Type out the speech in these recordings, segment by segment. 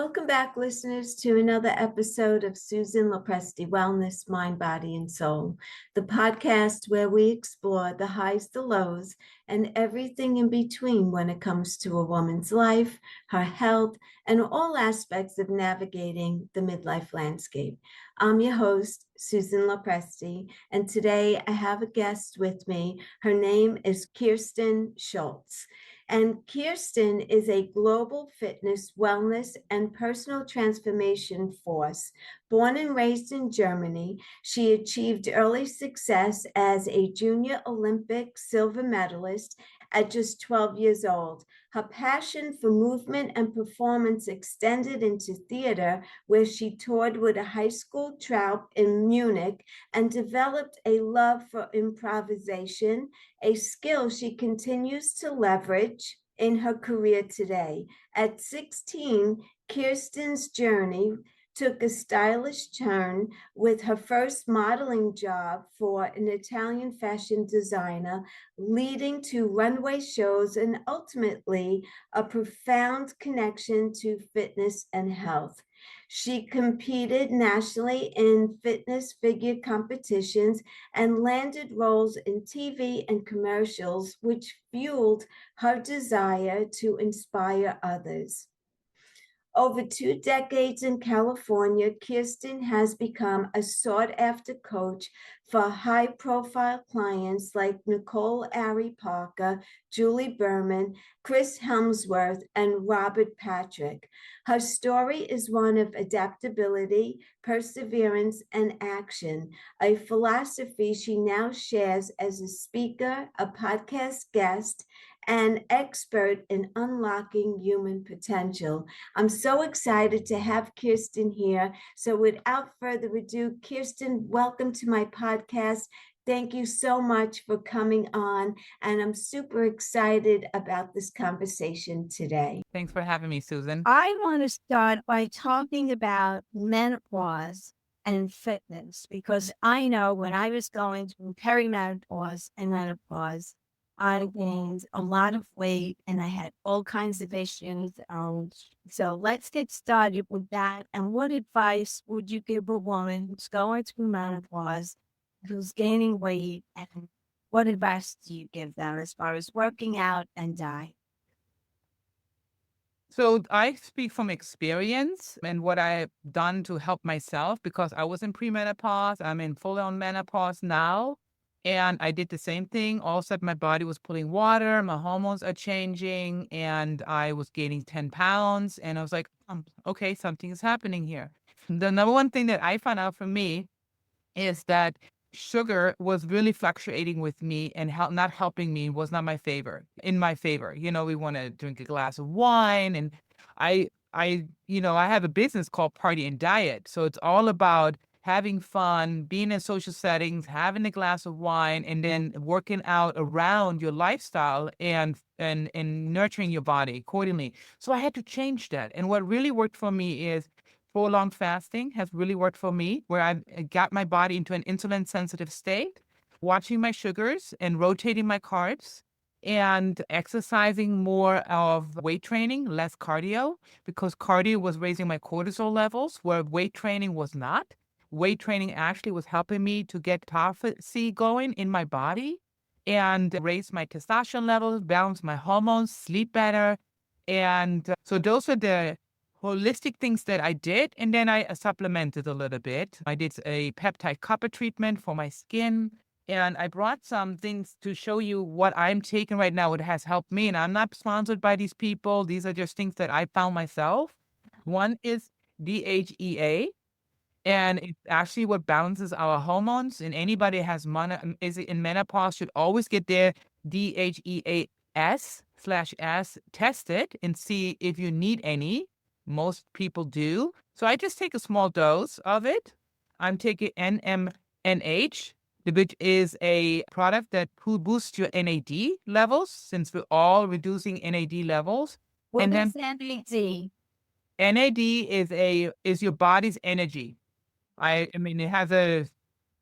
Welcome back, listeners, to another episode of Susan LoPresti Wellness, Mind, Body, and Soul, the podcast where we explore the highs, the lows, and everything in between when it comes to a woman's life, her health, and all aspects of navigating the midlife landscape. I'm your host, Susan LoPresti, and today I have a guest with me. Her name is Kerstin Schulze. And Kerstin is a global fitness, wellness, and personal transformation force. Born and raised in Germany, she achieved early success as a junior Olympic silver medalist at just 12 years old. Her passion for movement and performance extended into theater, where she toured with a high school troupe in Munich and developed a love for improvisation, a skill she continues to leverage in her career today. At 16, Kerstin's journey took a stylish turn with her first modeling job for an Italian fashion designer, leading to runway shows and ultimately a profound connection to fitness and health. She competed nationally in fitness figure competitions and landed roles in TV and commercials, which fueled her desire to inspire others. Over 2 decades in California, Kerstin has become a sought-after coach for high-profile clients like Nicole Ari Parker, Julie Berman, Chris Helmsworth, and Robert Patrick. Her story is one of adaptability, perseverance, and action, a philosophy she now shares as a speaker, a podcast guest, and expert in unlocking human potential. I'm so excited to have Kerstin here. So without further ado, Kerstin, welcome to my podcast. Thank you so much for coming on. And I'm super excited about this conversation today. Thanks for having me, Susan. I want to start by talking about menopause and fitness, because I know when I was going through perimenopause and menopause, I gained a lot of weight and I had all kinds of issues. So let's get started with that. And what advice would you give a woman who's going through menopause, who's gaining weight, and what advice do you give them as far as working out and diet? So I speak from experience and what I've done to help myself, because I was in premenopause. I'm in full-on menopause now. And I did the same thing. All of a sudden, my body was pulling water. My hormones are changing. And I was gaining 10 pounds. And I was like, okay, something is happening here. The number one thing that I found out for me is that sugar was really fluctuating with me and not helping me, was not in my favor. We want to drink a glass of wine, and I have a business called Party and Diet. So it's all about having fun, being in social settings, having a glass of wine, and then working out around your lifestyle and nurturing your body accordingly. So I had to change that. And what really worked for me is prolonged fasting has really worked for me, where I got my body into an insulin sensitive state, watching my sugars and rotating my carbs, and exercising more of weight training, less cardio, because cardio was raising my cortisol levels where weight training was not. Weight training actually was helping me to get autophagy going in my body and raise my testosterone levels, balance my hormones, sleep better. And so those are the holistic things that I did. And then I supplemented a little bit. I did a peptide copper treatment for my skin. And I brought some things to show you what I'm taking right now. It has helped me. And I'm not sponsored by these people. These are just things that I found myself. One is DHEA. And it's actually what balances our hormones. And anybody has is in menopause should always get their DHEAS/S tested and see if you need any. Most people do. So I just take a small dose of it. I'm taking NMNH, which is a product that boosts your NAD levels, since we're all reducing NAD levels. What is NAD? NAD is your body's energy. I mean, it has a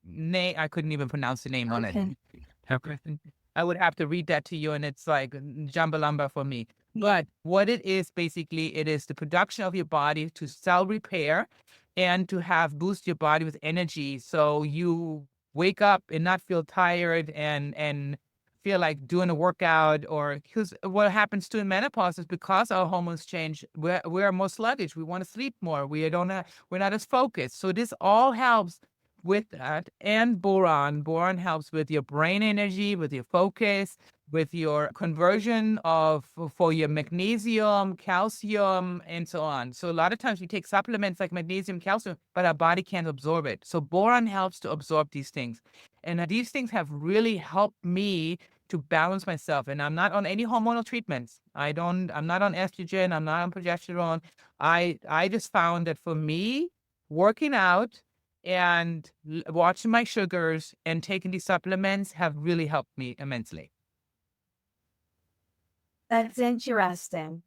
name. I couldn't even pronounce the name on it. I would have to read that to you, and it's like jambalamba for me. But what it is, basically, it is the production of your body to cell repair and to have boost your body with energy. So you wake up and not feel tired and feel like doing a workout. Or because what happens to in menopause is because our hormones change, we're more sluggish. We want to sleep more. We're not as focused. So this all helps with that. And boron helps with your brain energy, with your focus, with your conversion of for your magnesium, calcium, and so on. So a lot of times we take supplements like magnesium, calcium, but our body can't absorb it. So boron helps to absorb these things. And these things have really helped me to balance myself. And I'm not on any hormonal treatments. I'm not on estrogen. I'm not on progesterone. I just found that for me, working out and watching my sugars and taking these supplements have really helped me immensely. That's interesting.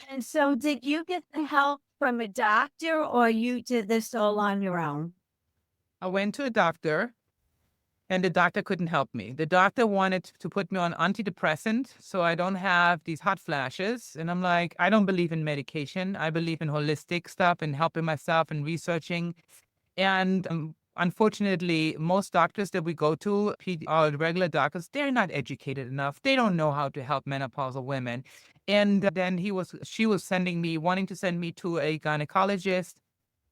And so did you get the help from a doctor or you did this all on your own? I went to a doctor and the doctor couldn't help me. The doctor wanted to put me on antidepressant so I don't have these hot flashes. And I'm like, I don't believe in medication. I believe in holistic stuff and helping myself and researching. And unfortunately, most doctors that we go to, regular doctors, they're not educated enough. They don't know how to help menopausal women. And then she was wanting to send me to a gynecologist.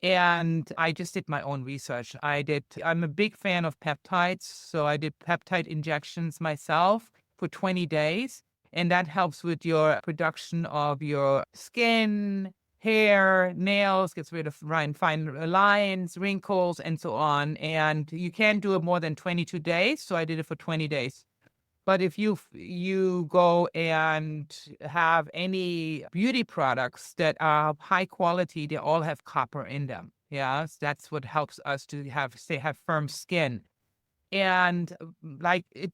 And I just did my own research. I'm a big fan of peptides. So I did peptide injections myself for 20 days. And that helps with your production of your skin, hair, nails, gets rid of fine lines, wrinkles, and so on. And you can't do it more than 22 days. So I did it for 20 days. But if you go and have any beauty products that are high quality, they all have copper in them. Yeah, so that's what helps us to have firm skin. And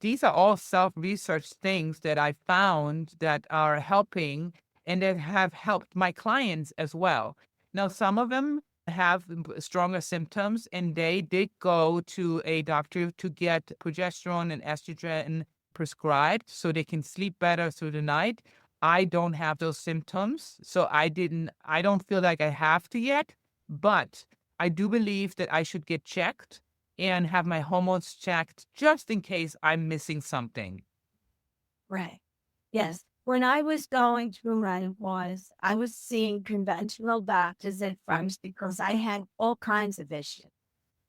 these are all self-research things that I found that are helping and that have helped my clients as well. Now, some of them have stronger symptoms and they did go to a doctor to get progesterone and estrogen prescribed so they can sleep better through the night. I don't have those symptoms, so I don't feel like I have to yet, but I do believe that I should get checked and have my hormones checked just in case I'm missing something. Right. Yes. When I was going through menopause, I was seeing conventional doctors at first because I had all kinds of issues.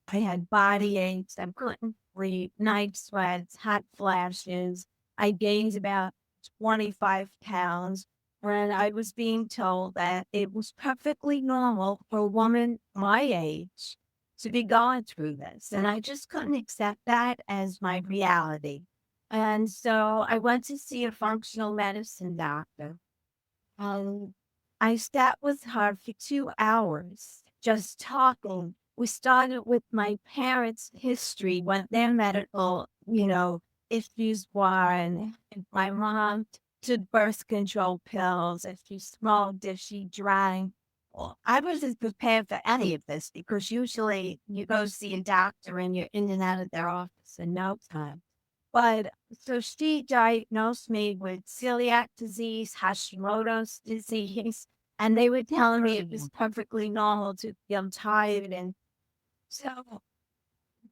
I had body aches, I couldn't sleep, night sweats, hot flashes. I gained about 25 pounds when I was being told that it was perfectly normal for a woman my age to be going through this. And I just couldn't accept that as my reality. And so I went to see a functional medicine doctor. I sat with her for 2 hours just talking. We started with my parents' history, what their medical, issues were. And my mom took birth control pills. If she smoked, if she drank. Well, I wasn't prepared for any of this because usually you go see a doctor and you're in and out of their office in no time. But so she diagnosed me with celiac disease, Hashimoto's disease, and they were telling me it was perfectly normal to feel tired. And so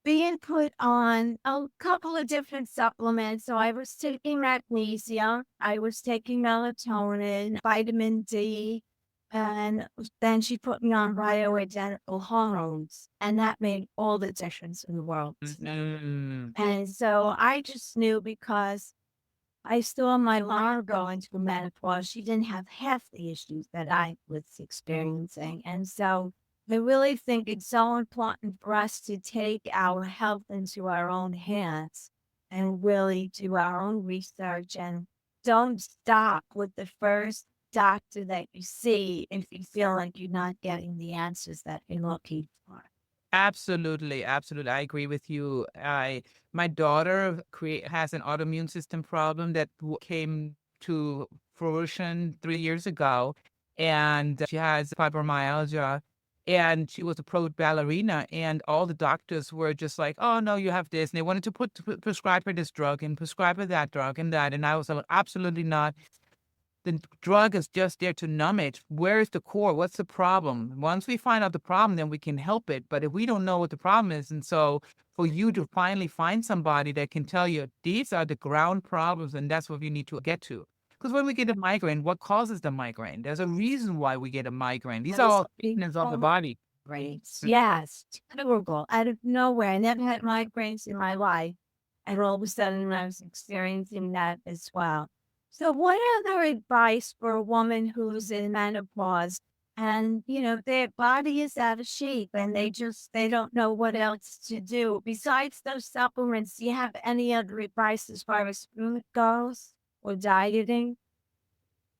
being put on a couple of different supplements. So I was taking magnesium, I was taking melatonin, vitamin D, and then she put me on bioidentical hormones. And that made all the difference in the world. Mm. And so I just knew because I saw my mom going through menopause. She didn't have half the issues that I was experiencing. And so I really think it's so important for us to take our health into our own hands and really do our own research and don't stop with the first doctor that you see if you feel like you're not getting the answers that you're looking for. Absolutely, absolutely. I agree with you. My daughter has an autoimmune system problem that came to fruition 3 years ago, and she has fibromyalgia. And she was a pro ballerina, and all the doctors were just like, "Oh no, you have this," and they wanted to prescribe her this drug and prescribe her that drug and that. And I was like, "Absolutely not." the drug is just there to numb it. Where is the core? What's the problem? Once we find out the problem, then we can help it. But if we don't know what the problem is, and so for you to finally find somebody that can tell you these are the ground problems, and that's what you need to get to. Because when we get a migraine, what causes the migraine? There's a reason why we get a migraine. These That are is all signals of the body. migraines. Yes, terrible. Out of nowhere. I never had migraines in my life. And all of a sudden, I was experiencing that as well. So, what other advice for a woman who's in menopause and, their body is out of shape and they don't know what else to do? Besides those supplements, do you have any other advice as far as food goes or dieting?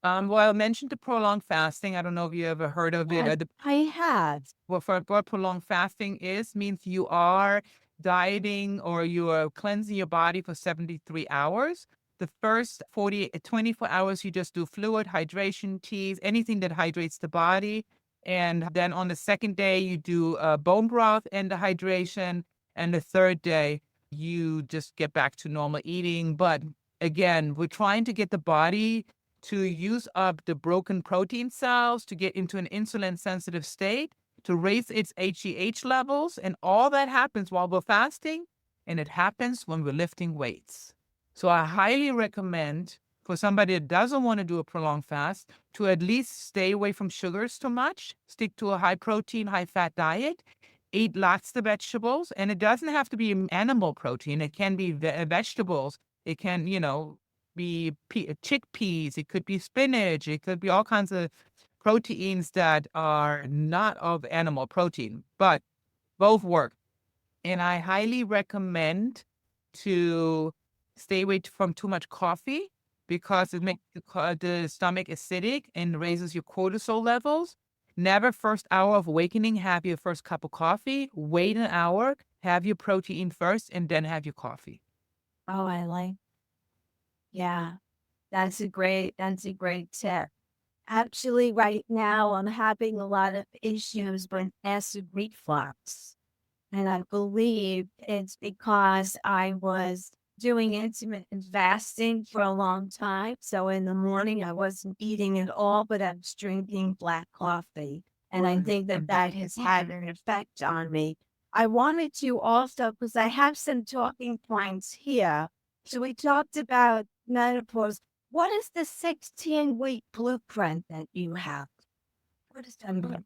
Well, I mentioned the prolonged fasting. I don't know if you ever heard of it. Yes, I have. Well, for what prolonged fasting is, means you are dieting or you are cleansing your body for 73 hours. The first 24 hours, you just do fluid, hydration, teas, anything that hydrates the body. And then on the second day, you do bone broth and the hydration. And the third day, you just get back to normal eating. But again, we're trying to get the body to use up the broken protein cells to get into an insulin sensitive state, to raise its HGH levels. And all that happens while we're fasting. And it happens when we're lifting weights. So I highly recommend for somebody that doesn't want to do a prolonged fast to at least stay away from sugars too much, stick to a high protein, high fat diet, eat lots of vegetables. And it doesn't have to be animal protein. It can be vegetables. It can, be chickpeas. It could be spinach. It could be all kinds of proteins that are not of animal protein, but both work. And I highly recommend to stay away from too much coffee because it makes the stomach acidic and raises your cortisol levels. Never first hour of awakening, have your first cup of coffee. Wait an hour, have your protein first, and then have your coffee. Oh, I like. Yeah, that's a great tip. Actually, right now, I'm having a lot of issues with acid reflux. And I believe it's because I was doing intermittent fasting for a long time. So in the morning, I wasn't eating at all, but I was drinking black coffee. And I think that has had an effect on me. I wanted to also, because I have some talking points here. So we talked about menopause. What is the 16-week blueprint that you have? What is that about?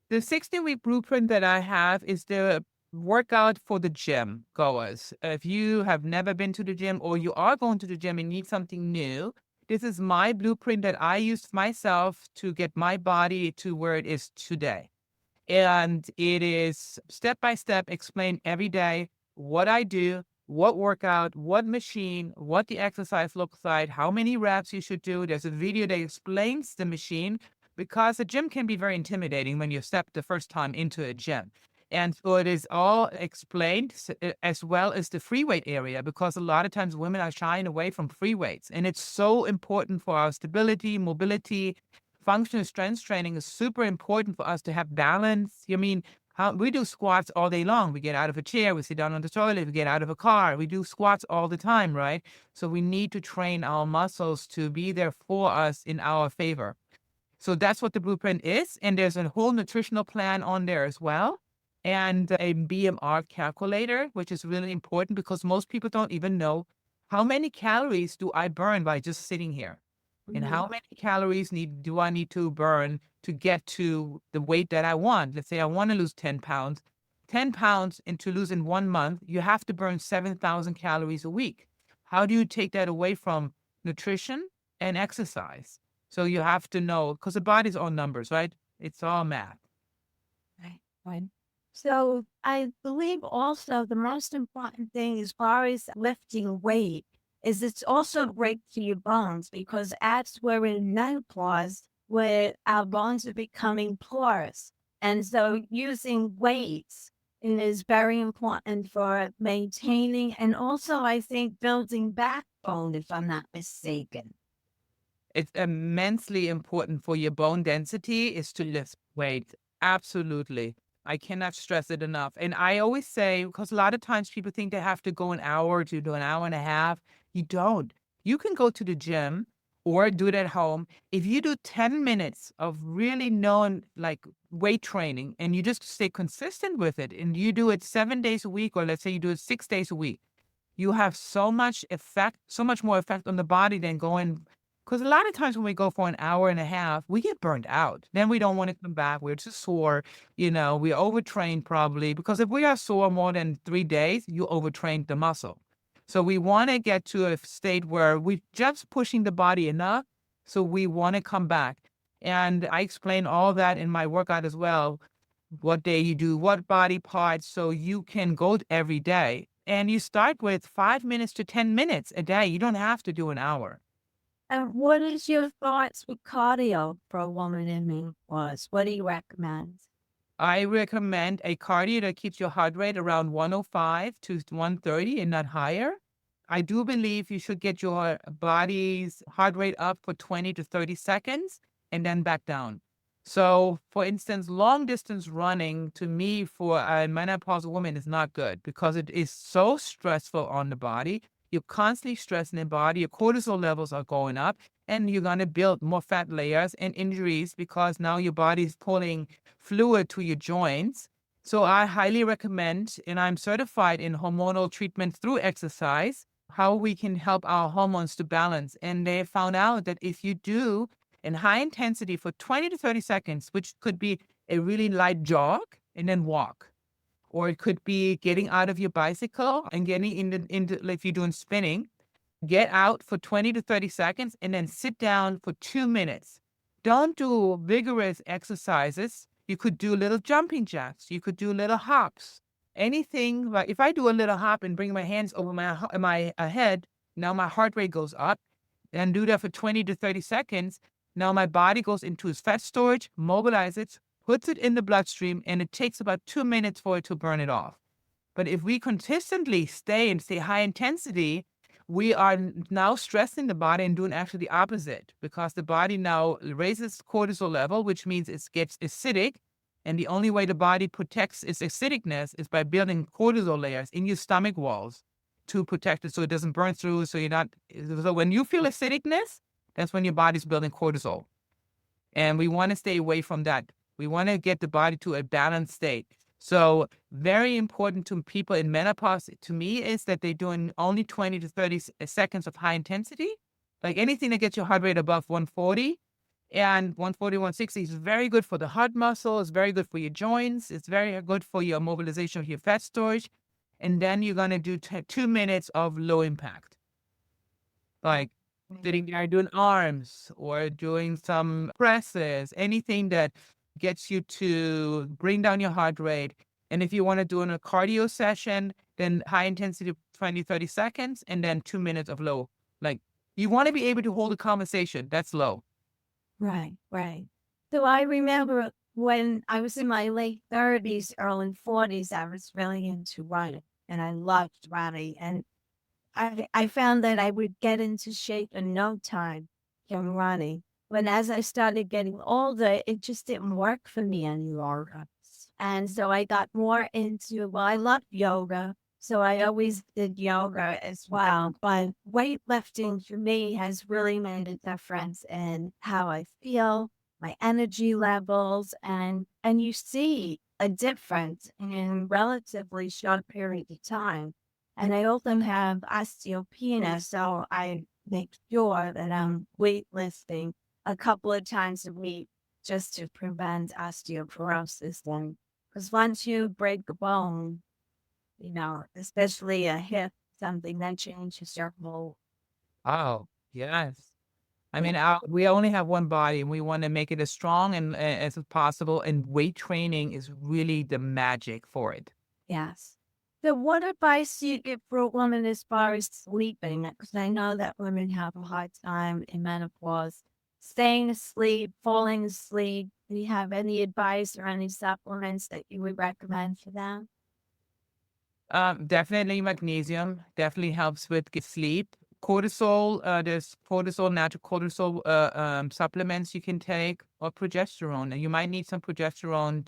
The 16-week blueprint that I have is the workout for the gym goers. If you have never been to the gym or you are going to the gym and need something new, this is my blueprint that I used myself to get my body to where it is today. And it is step by step, explain every day what I do, what workout, what machine, what the exercise looks like, how many reps you should do. There's a video that explains the machine because a gym can be very intimidating when you step the first time into a gym. And so it is all explained as well as the free weight area, because a lot of times women are shying away from free weights. And it's so important for our stability, mobility. Functional strength training is super important for us to have balance. I mean, we do squats all day long. We get out of a chair, we sit down on the toilet, we get out of a car. We do squats all the time, right? So we need to train our muscles to be there for us in our favor. So that's what the blueprint is. And there's a whole nutritional plan on there as well. And a BMR calculator, which is really important because most people don't even know how many calories do I burn by just sitting here. And how many calories do I need to burn to get to the weight that I want? Let's say I want to lose 10 pounds. 10 pounds and to lose in 1 month, you have to burn 7,000 calories a week. How do you take that away from nutrition and exercise? So you have to know, because the body's all numbers, right? It's all math. Right. So I believe also the most important thing as far as lifting weight is it's also great for your bones because as we're in menopause, where our bones are becoming porous. And so using weights is very important for maintaining and also I think building backbone, if I'm not mistaken. It's immensely important for your bone density is to lift weight. Absolutely. I cannot stress it enough. And I always say, because a lot of times people think they have to go an hour to do an hour and a half. You don't. You can go to the gym or do it at home. If you do 10 minutes of really known like weight training and you just stay consistent with it and you do it 7 days a week, or let's say you do it 6 days a week, you have so much effect, so much more effect on the body than going. Because a lot of times when we go for an hour and a half, we get burned out. Then we don't want to come back. We're just sore. We overtrained probably, because if we are sore more than 3 days, you overtrained the muscle. So we want to get to a state where we're just pushing the body enough. So we want to come back. And I explain all that in my workout as well. What day you do what body parts, so you can go every day. And you start with 5 minutes to 10 minutes a day. You don't have to do an hour. And what is your thoughts with cardio for a woman in menopause? What do you recommend? I recommend a cardio that keeps your heart rate around 105 to 130 and not higher. I do believe you should get your body's heart rate up for 20 to 30 seconds and then back down. So, for instance, long distance running to me for a menopausal woman is not good because it is so stressful on the body. You're constantly stressing the body, your cortisol levels are going up, and you're going to build more fat layers and injuries because now your body is pulling fluid to your joints. So I highly recommend, and I'm certified in hormonal treatment through exercise, how we can help our hormones to balance. And they found out that if you do in high intensity for 20 to 30 seconds, which could be a really light jog and then walk, or it could be getting out of your bicycle and getting into if you're doing spinning, get out for 20 to 30 seconds and then sit down for 2 minutes. Don't do vigorous exercises. You could do little jumping jacks. You could do little hops. Anything like if I do a little hop and bring my hands over my head, now my heart rate goes up. And do that for 20 to 30 seconds. Now my body goes into its fat storage, mobilizes it, puts it in the bloodstream, and it takes about 2 minutes for it to burn it off. But if we consistently stay high intensity, we are now stressing the body and doing actually the opposite, because the body now raises cortisol level, which means it gets acidic. And the only way the body protects its acidicness is by building cortisol layers in your stomach walls to protect it so it doesn't burn through. So when you feel acidicness, that's when your body's building cortisol. And we want to stay away from that. We want to get the body to a balanced state. So very important to people in menopause, to me, is that they're doing only 20 to 30 seconds of high intensity. Like anything that gets your heart rate above 140 and 140, 160 is very good for the heart muscle. It's very good for your joints. It's very good for your mobilization of your fat storage. And then you're going to do 2 minutes of low impact. Like sitting there doing arms or doing some presses, anything that gets you to bring down your heart rate. And if you want to do a cardio session, then high intensity 20, 30 seconds, and then 2 minutes of low. Like you want to be able to hold a conversation. That's low. Right, right. So I remember when I was in my late 30s, early 40s, I was really into running and I loved running. And I found that I would get into shape in no time from running. But as I started getting older, it just didn't work for me anymore. And so I got more into, well, I love yoga. So I always did yoga as well. But weightlifting for me has really made a difference in how I feel, my energy levels, and you see a difference in relatively short period of time. And I also have osteopenia, so I make sure that I'm weightlifting a couple of times a week just to prevent osteoporosis. Because once you break a bone, especially a hip, something that changes your whole. Oh, yes. I mean, we only have one body and we want to make it as strong and as possible. And weight training is really the magic for it. Yes. So what advice do you give for a woman as far as sleeping? Because I know that women have a hard time in menopause, staying asleep, falling asleep. Do you have any advice or any supplements that you would recommend for them? Definitely magnesium. Definitely helps with good sleep. Cortisol, there's natural cortisol supplements you can take, or progesterone. And you might need some progesterone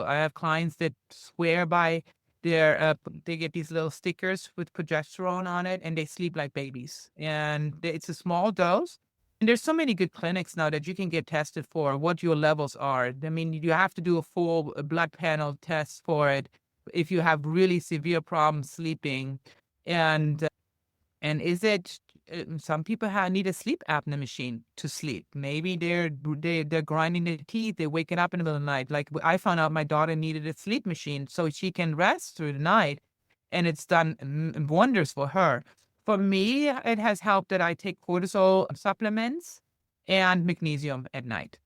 I have clients that swear by they get these little stickers with progesterone on it and they sleep like babies. And it's a small dose, And there's so many good clinics now that you can get tested for what your levels are. I mean, you have to do a full blood panel test for it if you have really severe problems sleeping. And and is it some people need a sleep apnea machine to sleep? Maybe they're grinding their teeth, they're waking up in the middle of the night. Like I found out my daughter needed a sleep machine so she can rest through the night, and it's done wonders for her. For me, it has helped that I take cortisol supplements and magnesium at night.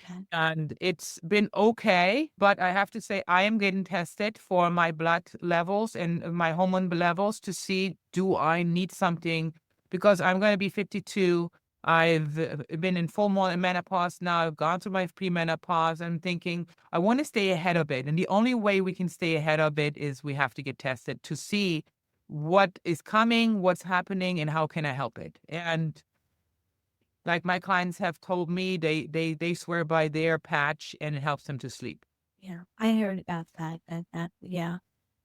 Okay. And it's been okay, but I have to say I am getting tested for my blood levels and my hormone levels to see, do I need something? Because I'm going to be 52. I've been in full menopause now. I've gone through my premenopause. I'm thinking I want to stay ahead of it. And the only way we can stay ahead of it is we have to get tested to see what is coming, what's happening, and how can I help it? And like my clients have told me, they swear by their patch and it helps them to sleep. Yeah, I heard about that. Yeah,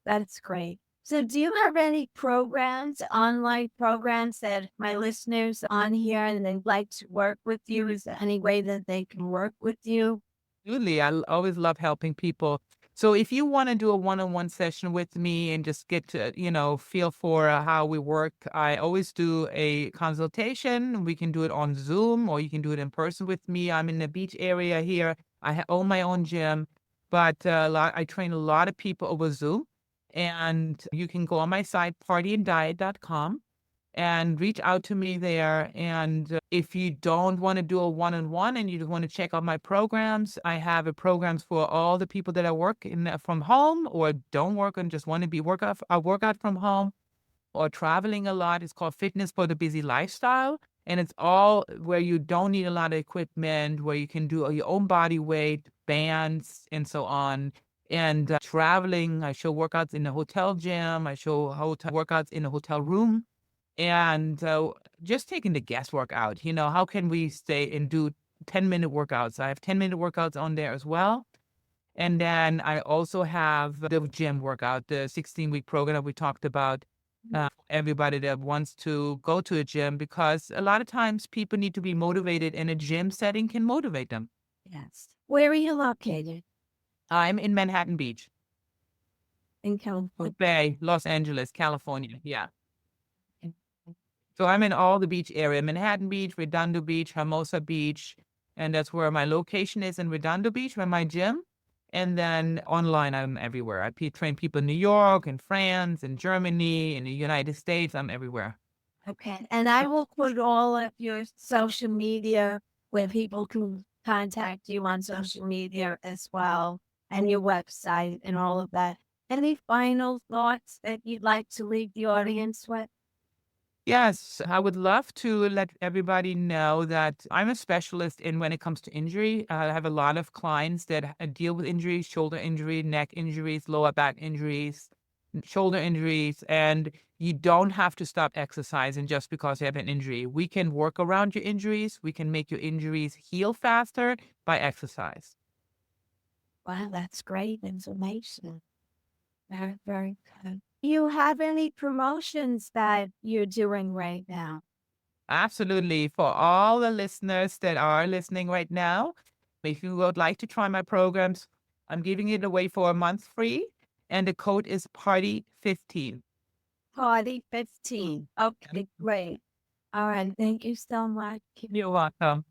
that's great. So do you have any programs, online programs that my listeners on here and they'd like to work with you? Is there any way that they can work with you? Absolutely. Always love helping people. So if you want to do a one-on-one session with me and just get to, feel for how we work, I always do a consultation. We can do it on Zoom or you can do it in person with me. I'm in the beach area here. I own my own gym, but I train a lot of people over Zoom. And you can go on my site, partyanddiet.com, and reach out to me there. And if you don't want to do a one-on-one and you just want to check out my programs, I have a programs for all the people that I work in from home or don't work and just want to be workout from home or traveling a lot. It's called Fitness for the Busy Lifestyle. And it's all where you don't need a lot of equipment, where you can do your own body weight, bands, and so on. And traveling, I show workouts in the hotel gym. I show hotel workouts in the hotel room. And just taking the guesswork out, how can we stay and do 10-minute workouts? I have 10-minute workouts on there as well. And then I also have the gym workout, the 16-week program that we talked about. Everybody that wants to go to a gym, because a lot of times people need to be motivated and a gym setting can motivate them. Yes. Where are you located? I'm in Manhattan Beach, In California. Bay, Los Angeles, California. Yeah. So I'm in all the beach area, Manhattan Beach, Redondo Beach, Hermosa Beach, and that's where my location is in Redondo Beach, where my gym. And then online, I'm everywhere. I train people in New York and France and Germany and the United States. I'm everywhere. Okay. And I will put all of your social media where people can contact you on social media as well, and your website and all of that. Any final thoughts that you'd like to leave the audience with? Yes, I would love to let everybody know that I'm a specialist in when it comes to injury. I have a lot of clients that deal with injuries, shoulder injury, neck injuries, lower back injuries, shoulder injuries, and you don't have to stop exercising just because you have an injury. We can work around your injuries. We can make your injuries heal faster by exercise. Wow, that's great information. Very, very good. You have any promotions that you're doing right now? Absolutely. For all the listeners that are listening right now, if you would like to try my programs, I'm giving it away for a month free, and the code is party15. Party 15. Okay, great. All right. Thank you so much. You're welcome.